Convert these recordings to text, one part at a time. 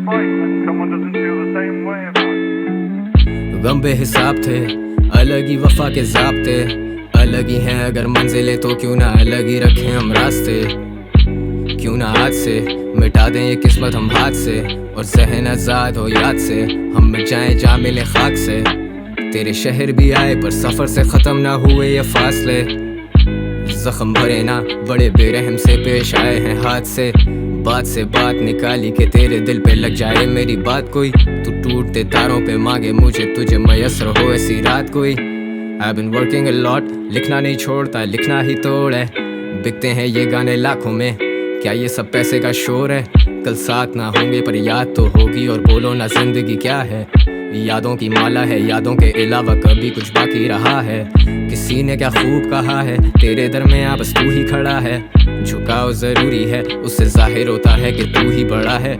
fight when someone doesn't feel the same way about you. गम बेहिसाब थे, अलग ही वफा के ज़ाब्ते, अलग ही हैं अगर मंजिलें तो क्यों ना अलग ही रखें हम रास्ते। क्यों ना आज से मिटा दें ये किस्मत हम हाथ से, और ज़हन आज़ाद हो याद से, हम मिट जाएं जा मिले खाक से। तेरे शहर भी आए पर सफ़र से ख़त्म ना हुए ये फासले, ज़ख्म भरे ना बड़े बेरहम से पेश आए हैं हाथ से बात निकाली कि तेरे दिल पे लग जाए मेरी बात कोई, तू टूटते तारों पे मांगे मुझे तुझे मयसर हो ऐसी रात कोई। I've been working a lot, लिखना नहीं छोड़ता लिखना ही तोड़ है, बिकते हैं ये गाने लाखों में, क्या ये सब पैसे का शोर है। कल साथ ना होंगे पर याद तो होगी, और बोलो ना जिंदगी क्या है, यादों की माला है, यादों के अलावा कभी कुछ बाकी रहा है। किसी ने क्या खूब कहा है, तेरे दरमियां बस तू ही खड़ा है, झुकाव ज़रूरी है उससे जाहिर होता है कि तू ही बड़ा है।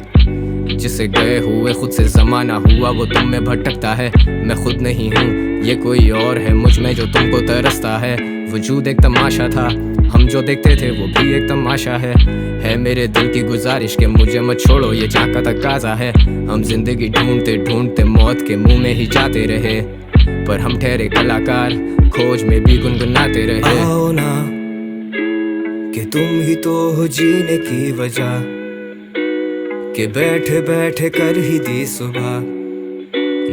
जिसे गए हुए खुद से ज़माना हुआ वो तुम में भटकता है, मैं खुद नहीं हूँ ये कोई और है मुझ में जो तुमको तरसता है। वजूद एक तमाशा था, हम जो देखते थे वो भी एक तमाशा है मेरे दिल की गुजारिश के मुझे मत छोड़ो ये जहाँ का तकाजा है। हम जिंदगी ढूंढते ढूंढते मौत के मुंह में ही जाते रहे, पर हम ठहरे कलाकार खोज में भी गुनगुनाते रहे। आओ ना कि तुम ही तो हो जीने की वजह, कि बैठे बैठे कर ही दी सुबह,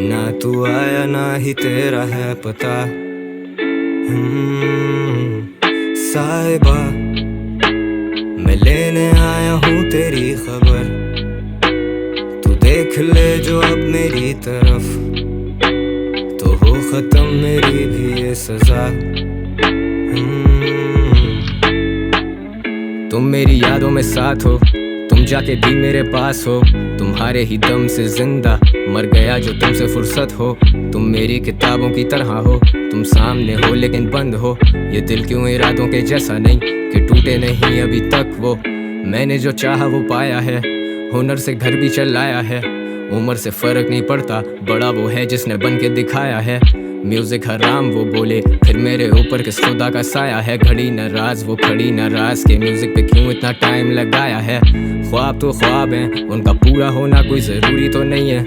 ना तू आया ना ही तेरा है पता। साहिबा मैं लेने आया हूँ तेरी खबर, तू देख ले जो अब मेरी तरफ, तो हो खत्म मेरी भी ये सजा। तुम मेरी यादों में साथ हो, तुम जाके भी मेरे पास हो, तुम्हारे ही दम से जिंदा मर गया जो तुमसे फुर्सत हो। तुम मेरी किताबों की तरह हो, तुम सामने हो लेकिन बंद हो, ये दिल क्यों इरादों के जैसा नहीं कि टूटे नहीं अभी तक वो। मैंने जो चाहा वो पाया है, हुनर से घर भी चलाया है, उम्र से फर्क नहीं पड़ता, बड़ा वो है जिसने बन के दिखाया है। म्यूजिक हराम वो बोले फिर मेरे ऊपर किस खुदा का साया है, घड़ी नाराज वो खड़ी नाराज के म्यूजिक पे क्यों इतना टाइम लगाया है। ख्वाब तो ख्वाब हैं, उनका पूरा होना कोई ज़रूरी तो नहीं है,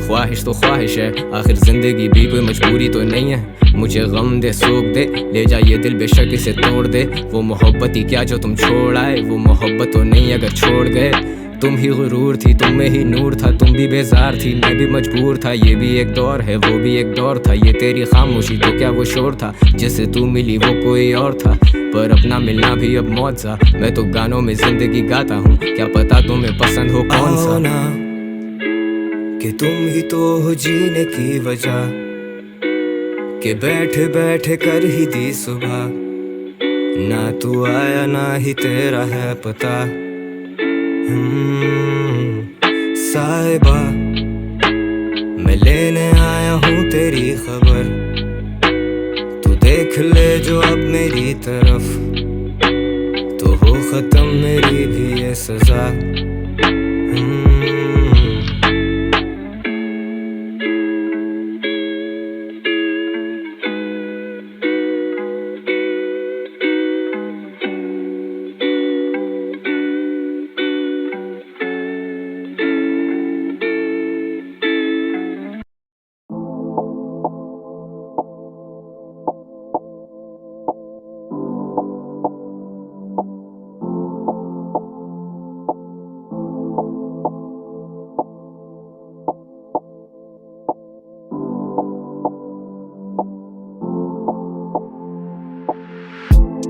ख्वाहिश तो ख्वाहिश है, आखिर ज़िंदगी भी कोई मजबूरी तो नहीं है। मुझे गम दे सोख दे ले जा ये दिल बेशक इसे तोड़ दे, वो मोहब्बत ही क्या जो तुम छोड़ आए, वो मोहब्बत तो नहीं अगर छोड़ गए। तुम ही गुरूर थी, तुम में ही नूर था, तुम भी बेजार थी मैं भी मजबूर था, ये भी एक दौर है वो भी एक दौर था, ये तेरी खामोशी तो क्या वो शोर था, जिससे तू मिली वो कोई और था, पर अपना मिलना भी अब मौत सा। मैं तो गानों में जिंदगी गाता हूँ, क्या पता तुम्हें पसंद हो कौन सा। आओ ना कि तुम ही तो हो जीने की वजह, कि बैठे बैठे कर ही दी सुबह, ना तू आया ना ही तेरा है पता। साहिबा मैं लेने आया हूँ तेरी खबर, तू देख ले जो अब मेरी तरफ, तो हो खत्म मेरी भी ये सजा।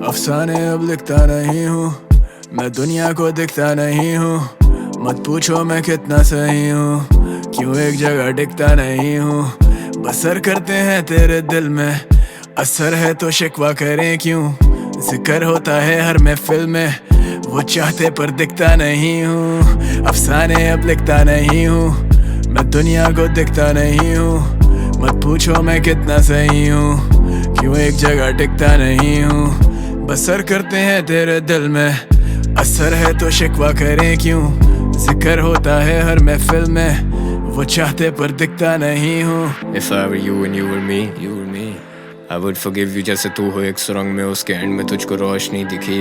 अफसाने अब लिखता नहीं हूँ, मैं दुनिया को दिखता नहीं हूँ, मत पूछो मैं कितना सही हूँ, क्यों एक जगह टिकता नहीं हूँ। बसर करते हैं तेरे दिल में, असर है तो शिकवा करें क्यों, जिक्र होता है हर महफिल में, वो चाहते पर दिखता नहीं हूँ। अफसाने अब लिखता नहीं हूँ, मैं दुनिया को दिखता नहीं हूँ, मत पूछो मैं कितना सही हूँ, क्यों एक जगह टिकता नहीं हूँ। बसर करते हैं तेरे दिल में, असर है तो शिकवा करें क्यों, जिक्र होता है हर महफिल में, वो चाहते पर दिखता नहीं हूँ। If I were you and you were me, I would forgive you जैसे तू हो एक सुरंग में, उसके एंड में तुझको रोशनी दिखी,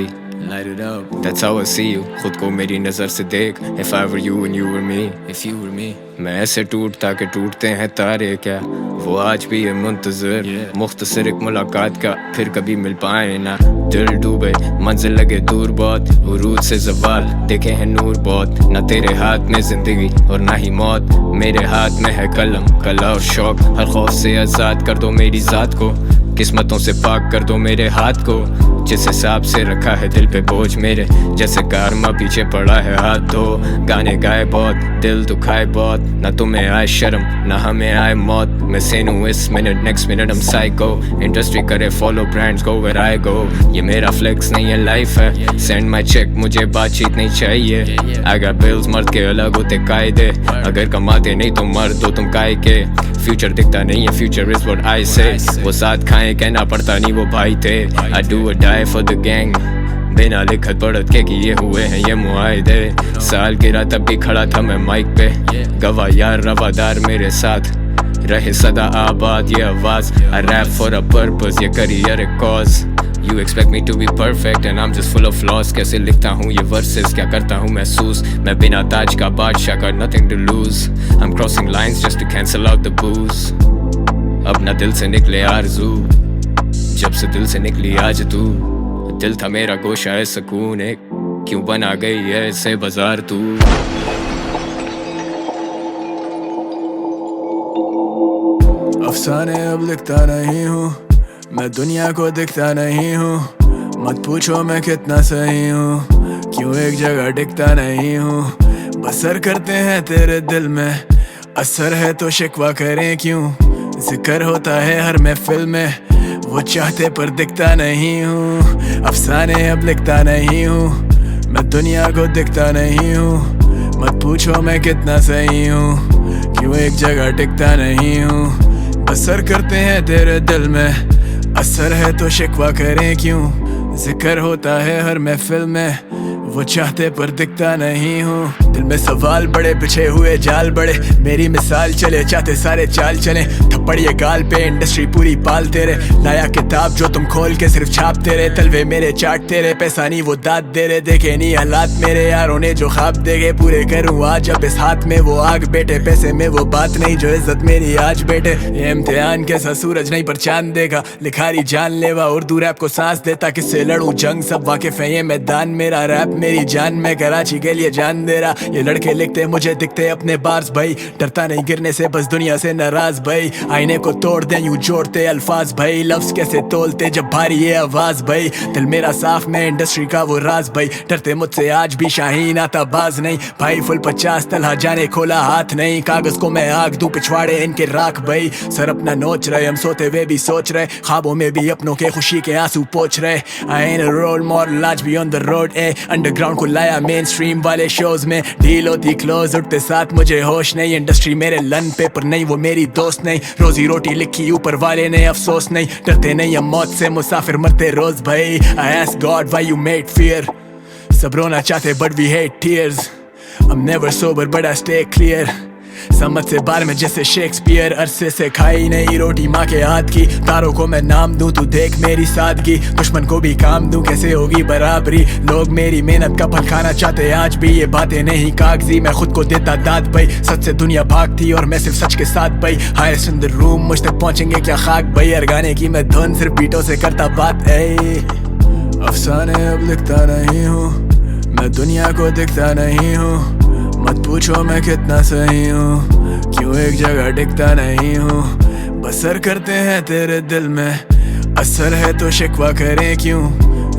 light it up. That's how I see you, खुद को मेरी नजर से देख. If I were you and you were me, If you were me, मैं ऐसे टूटता कि टूटते हैं तारे क्या. वो आज भी है मुंतज़िर, मुख्तसर एक मुलाकात का, फिर कभी मिल पाए ना. दिल डूबे मंजिल लगे दूर बहुत, उरूज से ज़वाल देखे हैं नूर बहुत. ना तेरे हाथ में जिंदगी और ना ही मौत, मेरे हाथ में है कलम, कला और शौक. हर खौफ से आज़ाद कर दो मेरी ज़ात को, किस्मतों से पाक कर दो मेरे हाथ को. जिस हिसाब से रखा है दिल पे बोझ मेरे, जैसे कारमा पीछे पड़ा है हाथ धो. गाने गाए बहुत, दिल दुखाए बहुत, ना तुम्हें आए शर्म ना हमें आए मौत. मैं सेन हूँ इस मिनट, नेक्स्ट मिनट हम साइको. इंडस्ट्री करे follow, brands go where I go. ये मेरा फ्लेक्स नहीं है लाइफ है, सेंड माई चेक, मुझे बातचीत नहीं चाहिए. आई गॉट बिल्स, मर्द के अलग होते कायदे, अगर कमाते नहीं तो मर्द हो तुम काय के. फ्यूचर दिखता नहीं है, फ्यूचर इज व्हाट आई से. वो साथ खाएं कहना पड़ता नहीं वो भाई थे. I do a die for the gang, बिना लिखत पढ़त के किए हुए हैं ये मुआहदे. साल गिरा तब भी खड़ा था मैं माइक पे, गवाह यार रवादार मेरे साथ रहे सदा आबाद. ये आवाज I rap for a purpose, ये career a cause. You expect me to be perfect and I'm just full of flaws. कैसे लिखता हूँ ये verses, क्या करता हूँ महसूस. मैं बिना ताज का बादशाह का, nothing to lose. I'm crossing lines just to cancel out the booze. अब ना दिल से निकले आरज़ू, जब से दिल से निकली आज तू. दिल था मेरा गोशा है सुकून एक, क्यों बना गई है ऐसे बाजार तू. अफसाने अब लिखता नहीं हूँ, मैं दुनिया को दिखता नहीं हूँ. मत पूछो मैं कितना सही हूँ, क्यों एक जगह टिकता नहीं हूँ. बसर करते हैं तेरे दिल में, असर है तो शिकवा करें क्यों. जिक्र होता है हर महफिल में, वो चाहते पर दिखता नहीं हूँ. अफसाने अब लिखता नहीं हूँ, मैं दुनिया को दिखता नहीं हूँ. मत पूछो मैं कितना सही हूँ, क्यों एक जगह टिकता नहीं हूँ. बसर करते हैं तेरे दिल में, असर है तो शिकवा करें क्यों. जिक्र होता है हर महफिल में, वो चाहते पर दिखता नहीं हूँ. दिल में सवाल बड़े, पिछे हुए जाल बड़े, मेरी मिसाल चले चाहते सारे चाल चले. थप्पड़ ये गाल पे इंडस्ट्री पूरी पाल तेरे, लाया किताब जो तुम खोल के सिर्फ छापते रहे. तलवे मेरे चाट तेरे, पैसा नहीं वो दाद दे रहे. देखे नहीं हालात मेरे यारों ने जो ख्वाब देखे, पूरे करूँ आज अब इस हाथ में वो आग बेटे. पैसे में वो बात नहीं जो इज्जत मेरी आज बेटे. ये इम्तिहान कैसा सूरज नहीं पर चांद देगा, लिखारी जानलेवा उर्दू रैप को सांस देता. किससे लड़ूं जंग सब वाकिफ है ये मैदान मेरा. रैप मेरी जान, मैं कराची के लिए जान दे रहा. ये लड़के लिखते मुझे दिखते अपने बार्स भाई, डरता नहीं गिरने से बस दुनिया से नाराज भाई. आईने को तोड़ दे यूं जोड़ते अल्फाज भाई, लफ्ज कैसे तोलते जब भारी ये आवाज भाई. दिल मेरा साफ, मैं इंडस्ट्री का वो राज भाई. डरते मुझसे आज भी शाहीन आता बाज नहीं भाई. फुल 50 तलहा जाने खोला हाथ नहीं, कागज को मैं आग दूं पिछवाड़े इनके राख भाई. सर अपना नोच रहे, हम सोते हुए भी सोच रहे, ख्वाबों में भी अपनों के खुशी के आंसू पोंछ रहे. I am a role model आज भी ऑन द रोड. अंडरग्राउंड को लाया मेन स्ट्रीम वाले शोज में, डील होती क्लोज उठते साथ मुझे होश नहीं. इंडस्ट्री मेरे लन पेपर नहीं, वो मेरी दोस्त नहीं. रोजी रोटी लिखी ऊपर वाले ने अफसोस नहीं. डरते नहीं हम मौत से, मुसाफिर मरते रोज भाई. I ask God why you made fear, सब रोना चाहते but we hate tears. I'm never sober but I stay clear. समझ से बार में जैसे शेक्सपियर, अरसे से खाई नहीं रोटी माँ के हाथ की. तारों को मैं नाम दूं तू देख मेरी सादगी, दुश्मन को भी काम दूं कैसे होगी बराबरी. लोग मेरी मेहनत का फल खाना चाहते आज भी, ये बातें नहीं कागजी, मैं खुद को देता दाद भाई. सच से दुनिया भागती और मैं सिर्फ सच के साथ भाई. हाईएस्ट इन द रूम, मुझ तक पहुंचेंगे क्या खाक भाई. हर गाने की मैं धुन सिर्फ बीटों से करता बात. अफसाने अब लिखता नहीं हूँ, मैं दुनिया को दिखता नहीं हूँ. मत पूछो मैं कितना सही हूँ, क्यों एक जगह टिकता नहीं हूँ. बसर करते हैं तेरे दिल में, असर है तो शिकवा करें क्यों.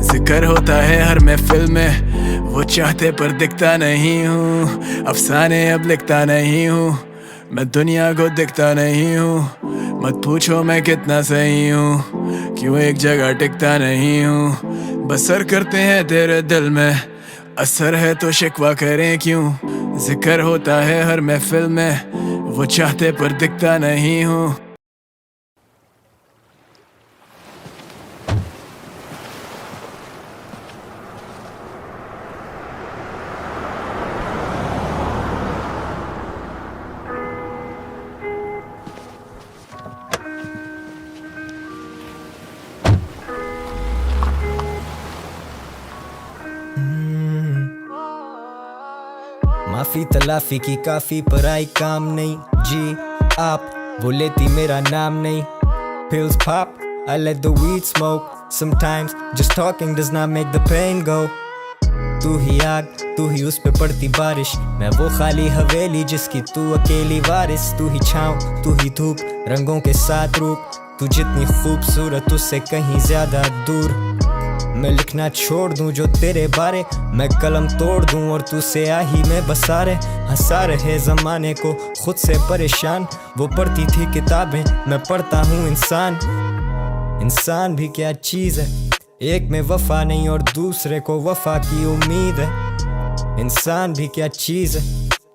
जिक्र होता है हर महफिल में, वो चाहते पर दिखता नहीं हूँ. अफसाने अब लिखता नहीं हूँ, मैं दुनिया को दिखता नहीं हूँ. मत पूछो मैं कितना सही हूँ, क्यों एक जगह टिकता नहीं हूँ. बसर करते हैं तेरे दिल में, असर है तो शिकवा करें क्यों. जिक्र होता है हर महफिल में, वो चाहते पर दिखता नहीं हूँ. माफी तलाफी की काफी पर आई काम नहीं जी आप वो लेती मेरा नाम नहीं pills pop I let the weed smoke sometimes just talking does not make the pain go तू ही आग तू ही उस पे पड़ती बारिश मैं वो खाली हवेली जिसकी तू अकेली वारिस तू ही छाँव तू ही धूप रंगों के साथ रूप तू जितनी खूबसूरत उससे कहीं ज्यादा दूर मैं लिखना छोड़ दूं जो तेरे बारे मैं कलम तोड़ दूं और तू स्याही में बसा रहे हंसा रहे जमाने को खुद से परेशान वो पढ़ती थी किताबें मैं पढ़ता हूँ इंसान भी क्या चीज़ है एक में वफा नहीं और दूसरे को वफा की उम्मीद है इंसान भी क्या चीज़ है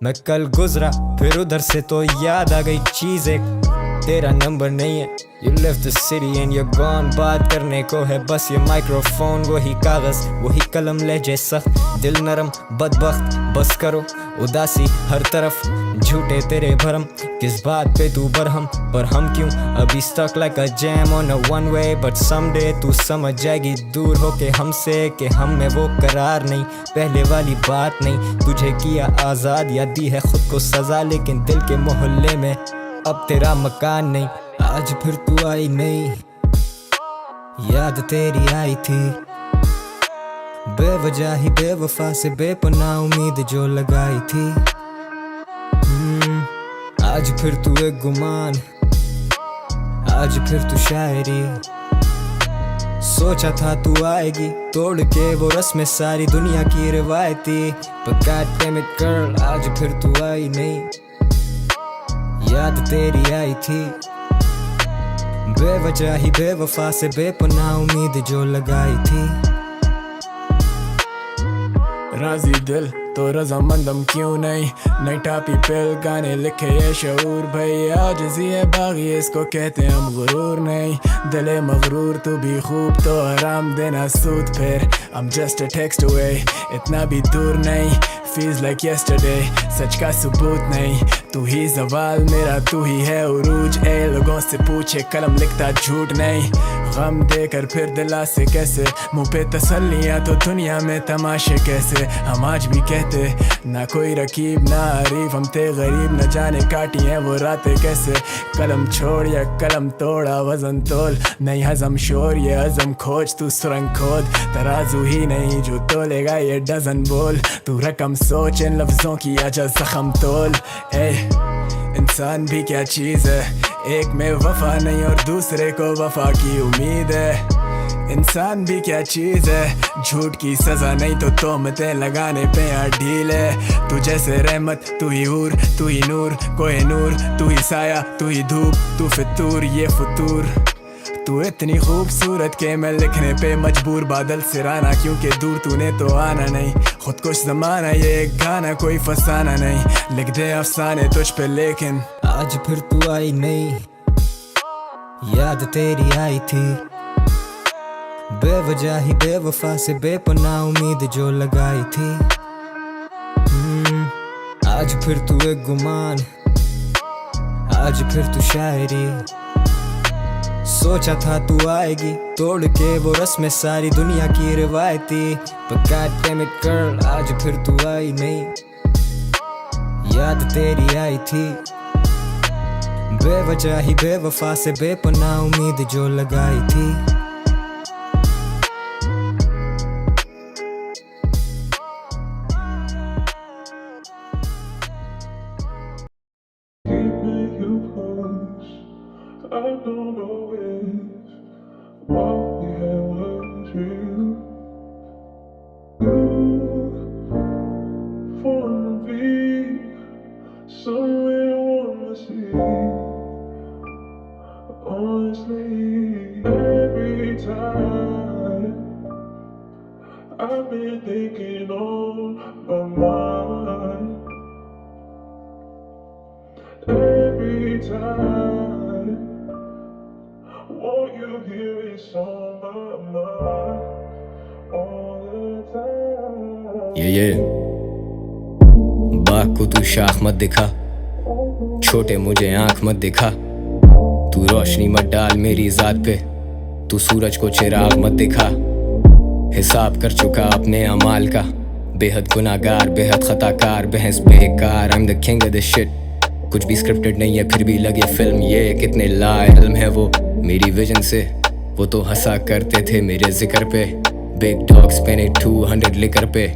मैं कल गुजरा फिर उधर से तो याद आ गई चीज़ एक तेरा नंबर नहीं है You left the city and you're gone बात करने को है बस ये माइक्रोफोन वही कागज वही कलम लहजे सख्त दिल नरम बदबख्त बस करो उदासी हर तरफ झूठे तेरे भरम किस बात पे तू बरहम पर हम क्यों अभी stuck like a jam on a one way but someday तू समझ जाएगी दूर होके हमसे कि हम में वो करार नहीं पहले वाली बात नहीं तुझे किया आज़ाद या दी है खुद को सजा लेकिन दिल के मोहल्ले में अब तेरा मकान नहीं आज फिर तू आई नहीं याद तेरी आई थी बेवजह ही बेवफा से बेपनाह उम्मीद जो लगाई थी आज फिर तू एक गुमान आज फिर तू शायरी सोचा था तू आएगी तोड़ के वो रस्में सारी दुनिया की रिवायती But God damn it girl आज फिर तू आई नहीं याद तेरी आई थी बेवजह ही बेवफा से बेपनाह उम्मीद जो लगाई थी राजी दिल तो रजामंदम क्यों नहीं टापी पिल गाने लिखे ये शऊर भाई आजिज़ी है बागी इसको कहते हम गुरूर नहीं दिले मगरूर तू भी खूब तो आराम देना सूद फिर I'm just a text away इतना भी दूर नहीं feels like yesterday सच का सबूत नहीं तू ही ज़वाल मेरा तू ही है उरूज ए लोगों से पूछे कलम लिखता झूठ नहीं गम देकर फिर दिला से कैसे मुँह पे तसल्लियाँ तो दुनिया में तमाशे कैसे हम आज भी कहते ना कोई रकीब ना हरीफ हम थे गरीब न जाने काटी हैं वो रातें कैसे कलम छोड़ या कलम तोड़ा वजन तोल नहीं हजम शोर ये हजम खोज तू सुरंग खोद तराजू ही नहीं जो तोलेगा ये डजन बोल तू रकम सोच इन लफ्जों की आजा जख्म तोल इंसान भी क्या चीज़ है एक में वफा नहीं और दूसरे को वफा की उम्मीद है इंसान भी क्या चीज़ है झूठ की सज़ा नहीं तो तोहमतें लगाने पे यार ढील है तू जैसे रहमत तू ही हूर तू ही नूर कोई नूर तू ही साया तू ही धूप तू फितूर ये फतूर तू इतनी खूबसूरत के मैं लिखने पे मजबूर बादल सिराना क्योंकि दूर तूने तो आना नहीं खुद कुछ ज़माना ये एक गाना कोई फसाना नहीं लिख दे अफसाने तुझ पे लेकिन आज फिर तू आई नहीं याद तेरी आई थी बेवजह ही बेवफा से बेपनाह उम्मीद जो लगाई थी आज फिर तू एक गुमान आज फिर तू शायरी सोचा था तू आएगी तोड़ के वो रस्में सारी दुनिया की रिवायती But God damn it girl आज फिर तू आई नहीं याद तेरी आई थी बेवजह ही बेवफा से बेपनाह उम्मीद जो लगाई थी I don't know if what we had was real. You wanna be somewhere I wanna see. Honestly, every time I've been thinking on my mind. Every time what you hear is on my mind all the time. ये बाग को तू शाख मत दिखा छोटे मुझे आंख मत दिखा तू रोशनी मत डाल मेरी ज़ात पे तू सूरज को चिराग मत दिखा हिसाब कर चुका अपने अमाल का बेहद गुनाहगार, बेहद खताकार, बहस बेकार। I'm the king of this shit। कुछ भी स्क्रिप्टेड नहीं है फिर भी लगे फिल्म ये। कितने लाइल्म है वो मेरी विजन से, वो तो हंसा करते थे मेरे जिक्र पे। बिग डॉग्स पेने 200 लिकर पे,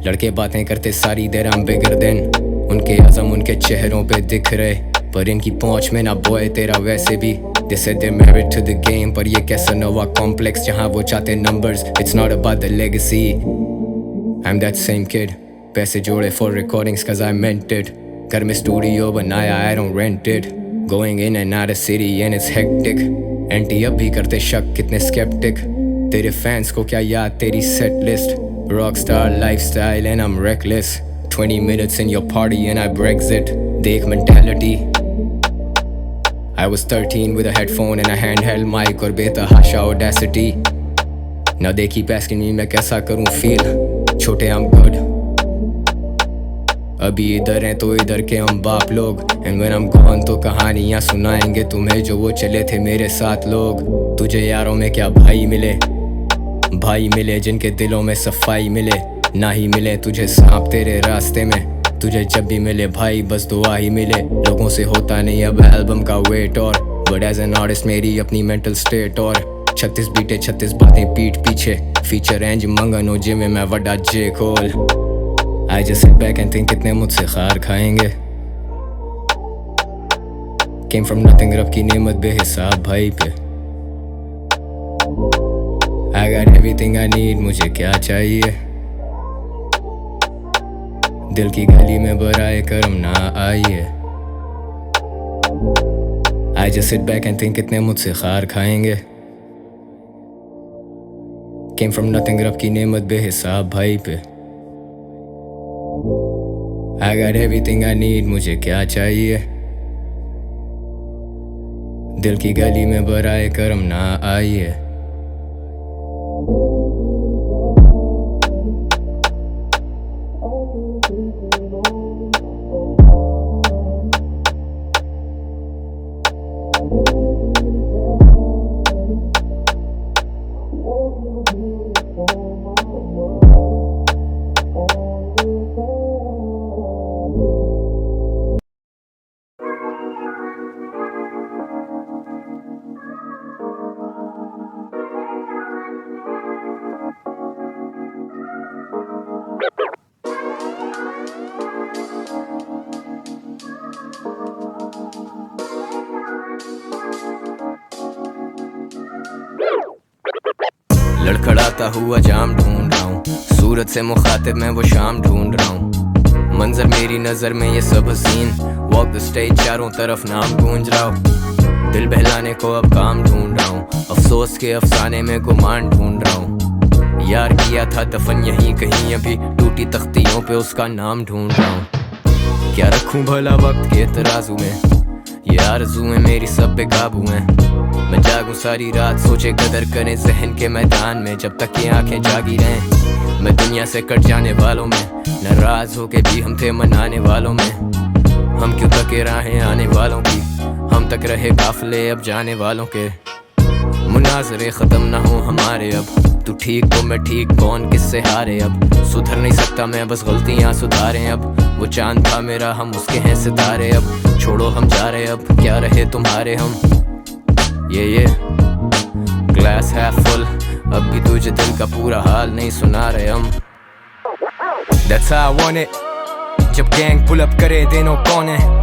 लड़के बातें करते सारी देर I'm bigger than। उनके आज़म उनके चेहरों पे दिख रहे, पर इनकी पहुंच में ना बॉय तेरा वैसे भी। They said they're married to the game, पर ये कैसा नवा कॉम्प्लेक्स जहाँ वो चाहते numbers। It's not about the legacy, I'm that same kid। पैसे जोड़े for recordings cause I meant it। घर में स्टूडियो बनाया I don't rent it। Going in and out of city and it's hectic। Anti अब भी करते शक कितने skeptic। तेरे फैंस को क्या याद तेरी set list। Rockstar lifestyle and I'm reckless। 20 minutes in your party and I Brexit। देख mentality। I was 13 with a headphone and a handheld mic और बेतहाशा audacity। Now they keep asking me मैं कैसा करूँ feel। छोटे I'm good। अभी इधर हैं तो इधर के हम बाप लोग। And when I'm gone तो कहानियाँ सुनाएंगे तुम्हें जो वो चले थे मेरे साथ लोग। तुझे यारों में क्या भाई मिले, भाई मिले जिनके दिलों में सफाई मिले। ना ही मिले तुझे सांप तेरे रास्ते में, तुझे जब भी मिले भाई बस दुआ ही मिले। लोगों से होता नहीं अब एल्बम का वेट और, बट एज एन आर्टिस्ट मेरी अपनी मेंटल स्टेट और। 36 बीटे 36 बातें पीठ पीछे, फीचर रेंज मंगनो जिम में वड्डा जे खोल। I just sit back and think कितने मुझसे खार खाएंगे। Came from nothing रब की नेमत बेहिसाब भाई पे। I got everything I need, मुझे क्या चाहिए। दिल की गली में बराए करम ना आइए। I just sit back and think कितने मुझसे खार खाएंगे। Came from nothing रब की नेमत बेहिसाब भाई पे। I got everything I need, मुझे क्या चाहिए। दिल की गली में बराए करम ना आइए। लड़खड़ाता हुआ जाम ढूंढ रहा हूँ, सूरत से मुखातिब मैं वो शाम ढूंढ रहा हूँ। मंजर मेरी नजर में ये सब हसीन, वॉक द स्टेज चारों तरफ नाम गूंज रहा हूँ। दिल बहलाने को अब काम ढूंढ रहा हूँ, अफसोस के अफसाने में गुमान ढूंढ रहा हूँ। यार किया था दफन यहीं कहीं, अभी टूटी तख्तियों पे उसका नाम ढूंढ रहा हूँ। क्या रखूं भला वक्त के तराजू में, ये आरज़ूएं मेरी सब बेकाबू हैं। मैं जागूं सारी रात सोचे कदर करें जहन के मैदान में, जब तक ये आंखें जागी रहें। मैं दुनिया से कट जाने वालों में, नाराज होके भी हम थे मनाने वालों में। हम क्यों तके राहें आने वालों की, हम तक रहे काफिले अब जाने वालों के। मुनाजरे ख़त्म ना हो हमारे अब, तू ठीक तो मैं ठीक, कौन किससे हारे अब। सुधर नहीं सकता मैं बस गलतियाँ सुधारें अब, वो चांद था मेरा हम उसके हैं सितारे अब। छोड़ो हम जा रहे अब, क्या रहे तुम्हारे हम। ये ग्लास है फुल, अब भी तुझे दिल का पूरा हाल नहीं सुना रहे हम। That's how I want it, जब गैंग पुल अप करे देनो कौन है।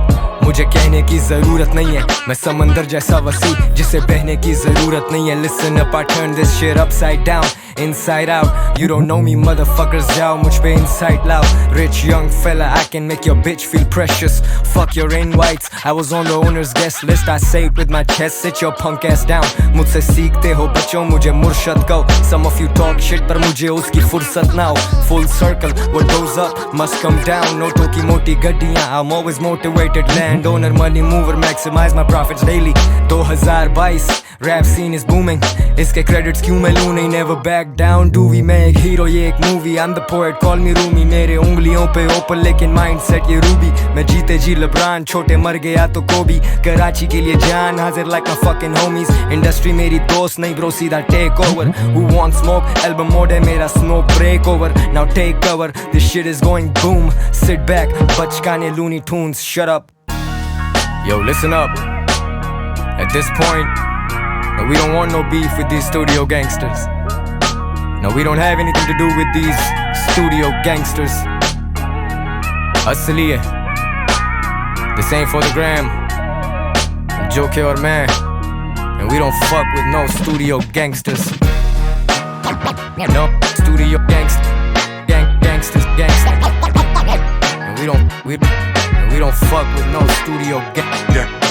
मुझे कहने की जरूरत नहीं है, मैं समंदर जैसा वसी जिसे बहने की जरूरत नहीं है। Listen up, I turn this shit upside down, inside out। You don't know me motherfuckers, जाओ मुझ पे insight लाओ। Rich young fella, I can make your bitch feel precious। Fuck your invites, I was on the owner's guest list। I say it with my chest, sit your punk ass down। मुझसे सीखते हो बच्चों, मुझे मुर्शद कहो। Some of you talk shit पर मुझे उसकी फुर्सत ना हो। Full circle, what goes up must come down। नोटों की मोटी गड्डियाँ, I'm always motivated, land landowner, money mover, maximize my profits daily. 2022 rap scene is booming. इसके credits क्यों मैं लूँ नहीं, never back down do we. मैं एक hero ये एक movie, I'm the poet call me Rumi. मेरे उंगलियों पे open लेकिन mindset ये रूबी. मैं जीते जी LeBron, छोटे मर गया तो कोबी. कराची के लिए जान हाजिर like my fucking homies. Industry मेरी दोस्त नहीं bro, सीधा take over. Who wants smoke? Album mode है मेरा, smoke break over. Now take cover, this shit is going boom. Sit back, बचकाने Looney Tunes, shut up. Yo, listen up. At this point, no, we don't want no beef with these studio gangsters. No, we don't have anything to do with these studio gangsters. असली है, this ain't for the gram. Joke और मैं, and we don't fuck with no studio gangsters. No studio gangsters, gangsters. And we don't fuck with no studio gangsters.